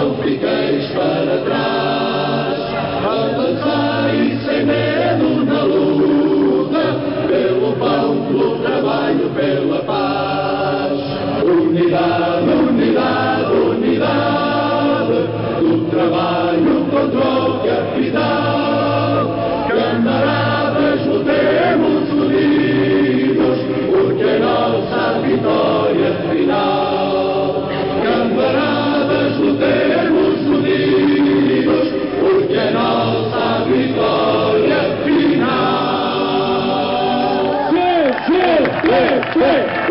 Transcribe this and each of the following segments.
não fiqueis para trás. Avançai sem medo na luta, pelo pão, pelo trabalho, pela paz. Unidade, unidade, unidade, do trabalho contra o capital. Camaradas, lutemos unidos, porque é nossa vitória final. Camaradas, lutemos unidos, porque é nossa vitória final.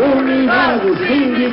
Unidade sindical.